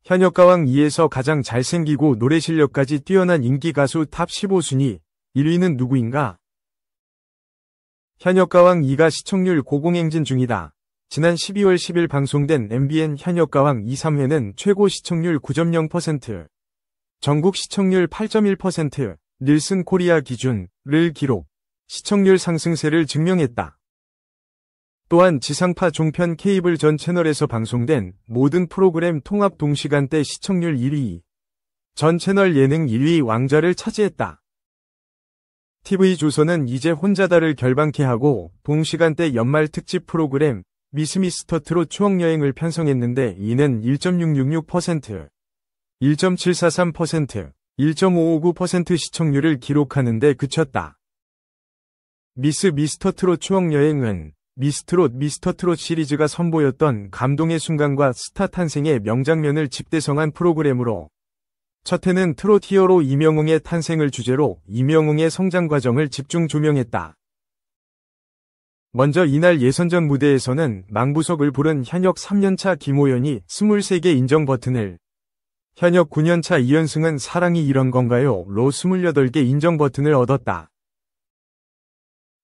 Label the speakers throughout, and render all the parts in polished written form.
Speaker 1: 현역가왕 2에서 가장 잘생기고 노래 실력까지 뛰어난 인기 가수 탑 15순위 1위는 누구인가? 현역가왕 2가 시청률 고공행진 중이다. 지난 12월 10일 방송된 MBN 현역가왕 2, 3회는 최고 시청률 9.0%, 전국 시청률 8.1%, 닐슨 코리아 기준을 기록, 시청률 상승세를 증명했다. 또한 지상파 종편 케이블 전 채널에서 방송된 모든 프로그램 통합 동시간대 시청률 1위, 전 채널 예능 1위 왕좌를 차지했다. TV조선은 이제 혼자다를 결방케 하고 동시간대 연말 특집 프로그램 미스 미스터 트롯 추억여행을 편성했는데 이는 1.666%, 1.743%, 1.559% 시청률을 기록하는데 그쳤다. 미스 미스터 트롯 추억여행은 미스트롯 미스터 트롯 시리즈가 선보였던 감동의 순간과 스타 탄생의 명장면을 집대성한 프로그램으로 첫 회는 트롯 히어로 이명웅의 탄생을 주제로 이명웅의 성장 과정을 집중 조명했다. 먼저 이날 예선전 무대에서는 망부석을 부른 현역 3년차 김호연이 23개 인정 버튼을, 현역 9년차 이현승은 사랑이 이런 건가요? 로 28개 인정 버튼을 얻었다.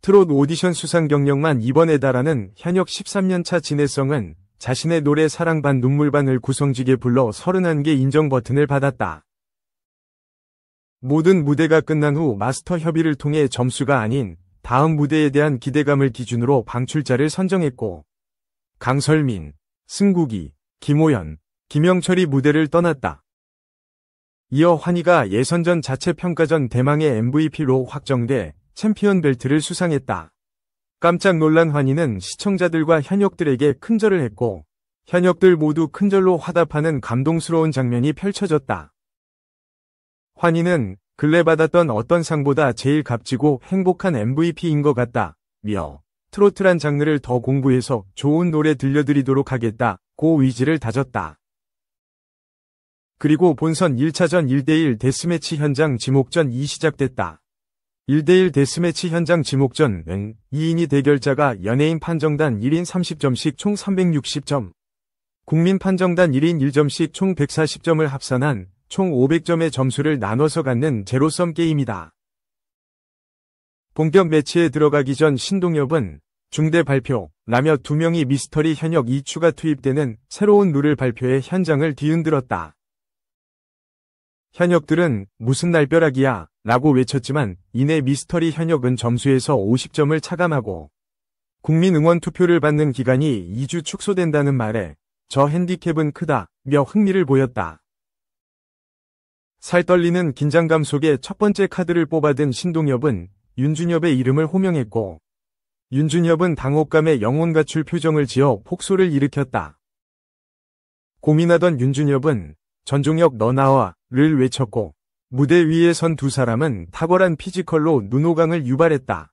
Speaker 1: 트롯 오디션 수상 경력만 2번에 달하는 현역 13년차 진혜성은 자신의 노래 사랑 반 눈물 반을 구성지게 불러 31개 인정 버튼을 받았다. 모든 무대가 끝난 후 마스터 협의를 통해 점수가 아닌 다음 무대에 대한 기대감을 기준으로 방출자를 선정했고 강설민, 승국이, 김호연, 김영철이 무대를 떠났다. 이어 환희가 예선전 자체평가전 대망의 MVP로 확정돼 챔피언 벨트를 수상했다. 깜짝 놀란 환희는 시청자들과 현역들에게 큰절을 했고 현역들 모두 큰절로 화답하는 감동스러운 장면이 펼쳐졌다. 환희는 근래 받았던 어떤 상보다 제일 값지고 행복한 MVP인 것 같다 며 트로트란 장르를 더 공부해서 좋은 노래 들려드리도록 하겠다고 의지를 다졌다. 그리고 본선 1차전 1대1 데스매치 현장 지목전이 시작됐다. 1대1 데스매치 현장 지목전은 2인이 대결자가 연예인 판정단 1인 30점씩 총 360점, 국민 판정단 1인 1점씩 총 140점을 합산한 총 500점의 점수를 나눠서 갖는 제로섬 게임이다. 본격 매치에 들어가기 전 신동엽은 중대 발표라며 2명이 미스터리 현역 2추가 투입되는 새로운 룰을 발표해 현장을 뒤흔들었다. 현역들은 무슨 날벼락이야 라고 외쳤지만 이내 미스터리 현역은 점수에서 50점을 차감하고 국민 응원 투표를 받는 기간이 2주 축소된다는 말에 저 핸디캡은 크다 며 흥미를 보였다. 살떨리는 긴장감 속에 첫 번째 카드를 뽑아든 신동엽은 윤준엽의 이름을 호명했고 윤준엽은 당혹감에 영혼 갖출 표정을 지어 폭소를 일으켰다. 고민하던 윤준엽은 전종혁 너 나와를 외쳤고 무대 위에 선 두 사람은 탁월한 피지컬로 눈호강을 유발했다.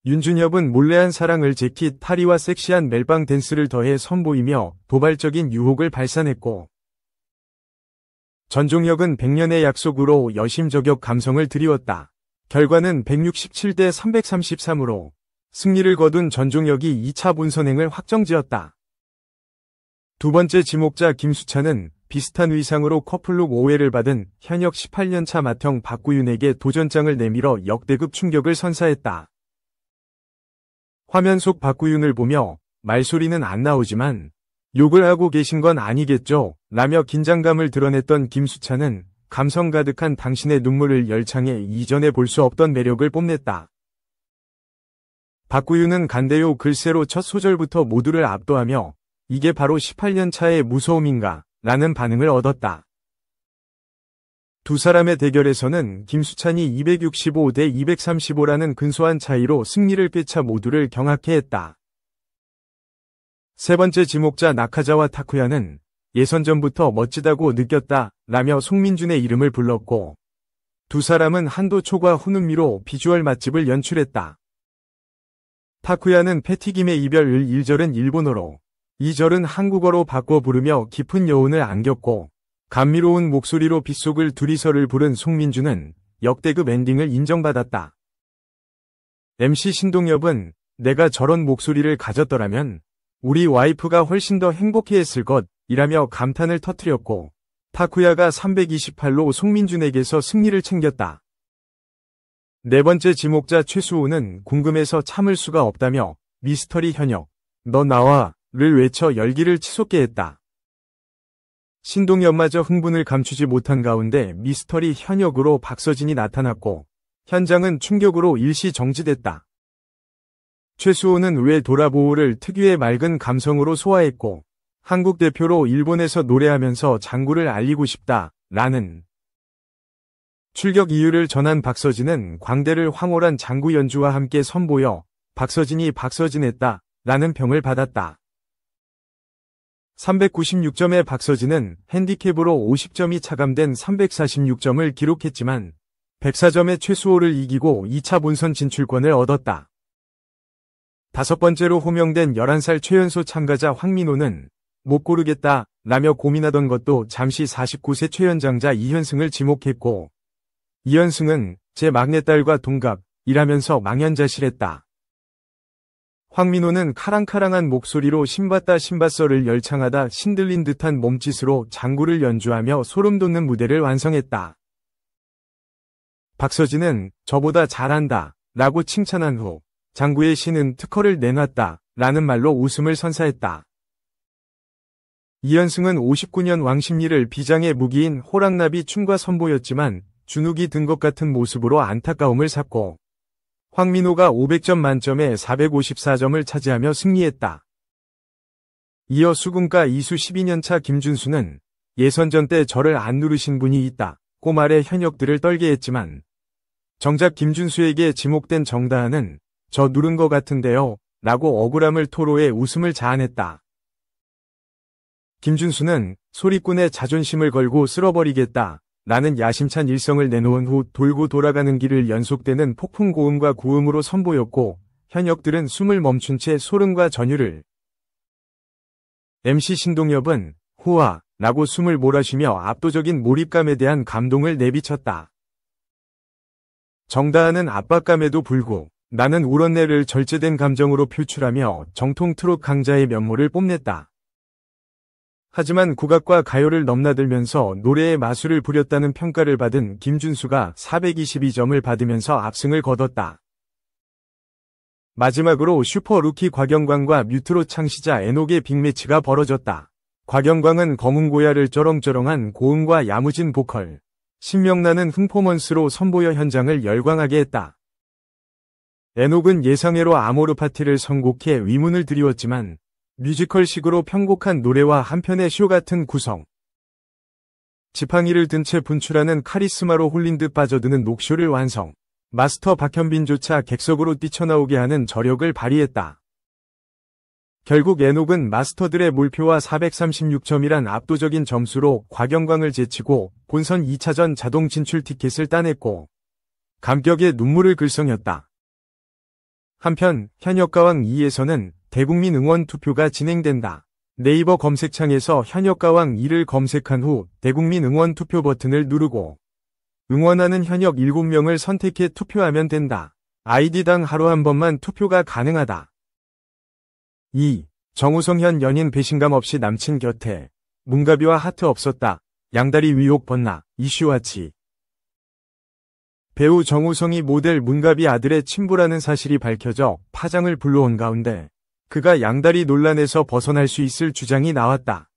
Speaker 1: 윤준엽은 몰래한 사랑을 재킷 파리와 섹시한 멜빵 댄스를 더해 선보이며 도발적인 유혹을 발산했고 전종혁은 100년의 약속으로 여심저격 감성을 드리웠다. 결과는 167대 333으로 승리를 거둔 전종혁이 2차 본선행을 확정지었다. 두 번째 지목자 김수찬은 비슷한 의상으로 커플룩 오해를 받은 현역 18년차 맏형 박구윤에게 도전장을 내밀어 역대급 충격을 선사했다. 화면 속 박구윤을 보며 말소리는 안 나오지만 욕을 하고 계신 건 아니겠죠? 라며 긴장감을 드러냈던 김수찬은 감성 가득한 당신의 눈물을 열창해 이전에 볼 수 없던 매력을 뽐냈다. 박구윤은 간대요 글쎄로 첫 소절부터 모두를 압도하며 이게 바로 18년 차의 무서움인가? 라는 반응을 얻었다. 두 사람의 대결에서는 김수찬이 265대 235라는 근소한 차이로 승리를 꿰차 모두를 경악해 했다. 세 번째 지목자 나카자와 타쿠야는 예선전부터 멋지다고 느꼈다 라며 송민준의 이름을 불렀고 두 사람은 한도 초과 훈훈미로 비주얼 맛집을 연출했다. 타쿠야는 패티김의 이별을 1절은 일본어로 2절은 한국어로 바꿔 부르며 깊은 여운을 안겼고 감미로운 목소리로 빗속을 둘이서를 부른 송민준은 역대급 엔딩을 인정받았다. MC 신동엽은 내가 저런 목소리를 가졌더라면 우리 와이프가 훨씬 더 행복해했을 것 이라며 감탄을 터뜨렸고 타쿠야가 328로 송민준에게서 승리를 챙겼다. 네 번째 지목자 최수호는 궁금해서 참을 수가 없다며 미스터리 현역, 너 나와를 외쳐 열기를 치솟게 했다. 신동엽마저 흥분을 감추지 못한 가운데 미스터리 현역으로 박서진이 나타났고 현장은 충격으로 일시 정지됐다. 최수호는 왜 돌아보호를 특유의 맑은 감성으로 소화했고 한국 대표로 일본에서 노래하면서 장구를 알리고 싶다 라는 출격 이유를 전한 박서진은 광대를 황홀한 장구 연주와 함께 선보여 박서진이 박서진했다 라는 평을 받았다. 396점의 박서진은 핸디캡으로 50점이 차감된 346점을 기록했지만 104점의 최수호를 이기고 2차 본선 진출권을 얻었다. 다섯 번째로 호명된 11살 최연소 참가자 황민호는 못 고르겠다 라며 고민하던 것도 잠시 49세 최연장자 이현승을 지목했고 이현승은 제 막내딸과 동갑이라면서 망연자실했다. 황민호는 카랑카랑한 목소리로 신봤다 신봤어를 열창하다 신들린 듯한 몸짓으로 장구를 연주하며 소름돋는 무대를 완성했다. 박서진은 저보다 잘한다 라고 칭찬한 후 장구의 신은 특허를 내놨다 라는 말로 웃음을 선사했다. 이현승은 59년 왕십리를 비장의 무기인 호랑나비 춤과 선보였지만 주눅이 든 것 같은 모습으로 안타까움을 샀고 황민호가 500점 만점에 454점을 차지하며 승리했다. 이어 수군가 이수 12년차 김준수는 예선전 때 저를 안 누르신 분이 있다고 말해 현역들을 떨게 했지만 정작 김준수에게 지목된 정다은은 저 누른 것 같은데요 라고 억울함을 토로해 웃음을 자아냈다. 김준수는 소리꾼의 자존심을 걸고 쓸어버리겠다 라는 야심찬 일성을 내놓은 후 돌고 돌아가는 길을 연속되는 폭풍 고음과 구음으로 선보였고 현역들은 숨을 멈춘 채 소름과 전율을 MC 신동엽은 후아 라고 숨을 몰아쉬며 압도적인 몰입감에 대한 감동을 내비쳤다. 정다은은 압박감에도 불구 나는 울었네를 절제된 감정으로 표출하며 정통 트롯 강자의 면모를 뽐냈다. 하지만 국악과 가요를 넘나들면서 노래의 마술을 부렸다는 평가를 받은 김준수가 422점을 받으면서 압승을 거뒀다. 마지막으로 슈퍼 루키 곽영광과 뮤트로 창시자 에녹의 빅매치가 벌어졌다. 곽영광은 검은 고야를 쩌렁쩌렁한 고음과 야무진 보컬, 신명나는 흥포먼스로 선보여 현장을 열광하게 했다. 에녹은 예상외로 아모르 파티를 선곡해 위문을 드리웠지만 뮤지컬식으로 편곡한 노래와 한편의 쇼 같은 구성. 지팡이를 든 채 분출하는 카리스마로 홀린 듯 빠져드는 녹쇼를 완성. 마스터 박현빈조차 객석으로 뛰쳐나오게 하는 저력을 발휘했다. 결국 에녹은 마스터들의 몰표와 436점이란 압도적인 점수로 곽영광을 제치고 본선 2차전 자동 진출 티켓을 따냈고 감격의 눈물을 글썽였다. 한편 현역가왕 2에서는 대국민 응원 투표가 진행된다. 네이버 검색창에서 현역가왕 2를 검색한 후 대국민 응원 투표 버튼을 누르고 응원하는 현역 7명을 선택해 투표하면 된다. 아이디당 하루 한 번만 투표가 가능하다. 2. 정우성 현 연인 배신감 없이 남친 곁에 문가비와 하트 없었다. 양다리 위혹 벗나 이슈와치. 배우 정우성이 모델 문가비 아들의 친부라는 사실이 밝혀져 파장을 불러온 가운데 그가 양다리 논란에서 벗어날 수 있을 주장이 나왔다.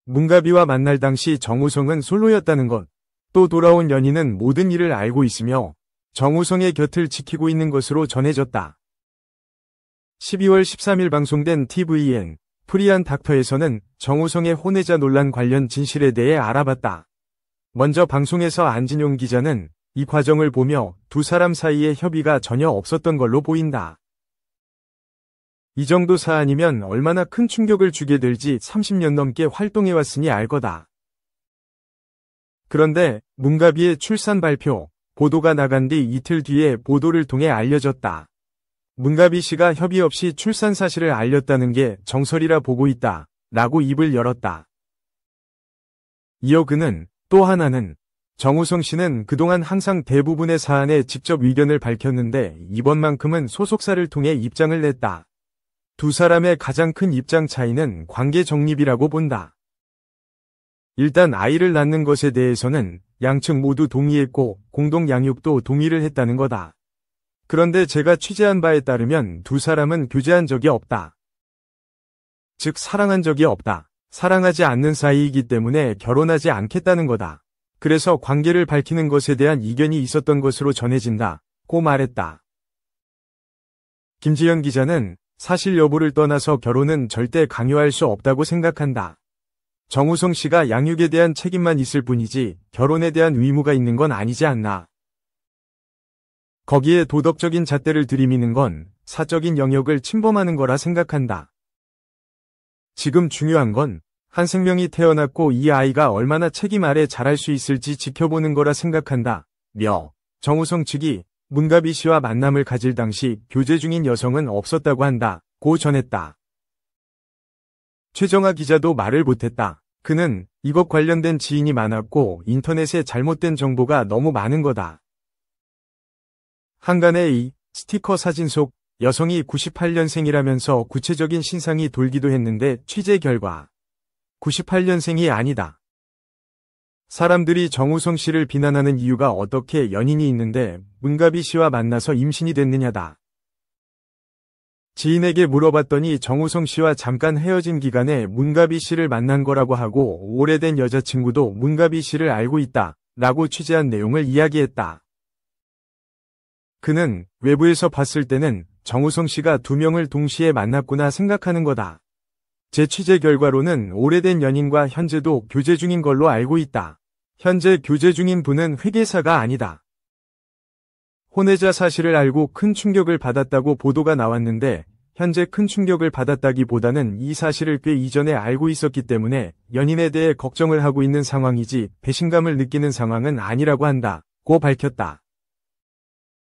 Speaker 1: 문가비와 만날 당시 정우성은 솔로였다는 것, 또 돌아온 연인은 모든 일을 알고 있으며 정우성의 곁을 지키고 있는 것으로 전해졌다. 12월 13일 방송된 TVN 프리한 닥터에서는 정우성의 혼외자 논란 관련 진실에 대해 알아봤다. 먼저 방송에서 안진용 기자는 이 과정을 보며 두 사람 사이에 협의가 전혀 없었던 걸로 보인다. 이 정도 사안이면 얼마나 큰 충격을 주게 될지 30년 넘게 활동해왔으니 알 거다. 그런데 문가비의 출산 발표, 보도가 나간 뒤 이틀 뒤에 보도를 통해 알려졌다. 문가비 씨가 협의 없이 출산 사실을 알렸다는 게 정설이라 보고 있다. 라고 입을 열었다. 이어 그는 또 하나는 정우성 씨는 그동안 항상 대부분의 사안에 직접 의견을 밝혔는데 이번만큼은 소속사를 통해 입장을 냈다. 두 사람의 가장 큰 입장 차이는 관계 정립이라고 본다. 일단 아이를 낳는 것에 대해서는 양측 모두 동의했고 공동 양육도 동의를 했다는 거다. 그런데 제가 취재한 바에 따르면 두 사람은 교제한 적이 없다. 즉 사랑한 적이 없다. 사랑하지 않는 사이이기 때문에 결혼하지 않겠다는 거다. 그래서 관계를 밝히는 것에 대한 이견이 있었던 것으로 전해진다고 말했다. 김지연 기자는 사실 여부를 떠나서 결혼은 절대 강요할 수 없다고 생각한다. 정우성 씨가 양육에 대한 책임만 있을 뿐이지 결혼에 대한 의무가 있는 건 아니지 않나. 거기에 도덕적인 잣대를 들이미는 건 사적인 영역을 침범하는 거라 생각한다. 지금 중요한 건 한 생명이 태어났고 이 아이가 얼마나 책임 아래 자랄 수 있을지 지켜보는 거라 생각한다. 며 정우성 측이 문가비 씨와 만남을 가질 당시 교제 중인 여성은 없었다고 한다고 전했다. 최정아 기자도 말을 못했다. 그는 이것 관련된 지인이 많았고 인터넷에 잘못된 정보가 너무 많은 거다. 한간의 이 스티커 사진 속 여성이 98년생이라면서 구체적인 신상이 돌기도 했는데 취재 결과 98년생이 아니다. 사람들이 정우성 씨를 비난하는 이유가 어떻게 연인이 있는데 문가비 씨와 만나서 임신이 됐느냐다. 지인에게 물어봤더니 정우성 씨와 잠깐 헤어진 기간에 문가비 씨를 만난 거라고 하고 오래된 여자친구도 문가비 씨를 알고 있다 라고 취재한 내용을 이야기했다. 그는 외부에서 봤을 때는 정우성 씨가 두 명을 동시에 만났구나 생각하는 거다. 제 취재 결과로는 오래된 연인과 현재도 교제 중인 걸로 알고 있다. 현재 교제 중인 분은 회계사가 아니다. 혼외자 사실을 알고 큰 충격을 받았다고 보도가 나왔는데 현재 큰 충격을 받았다기보다는 이 사실을 꽤 이전에 알고 있었기 때문에 연인에 대해 걱정을 하고 있는 상황이지 배신감을 느끼는 상황은 아니라고 한다고 밝혔다.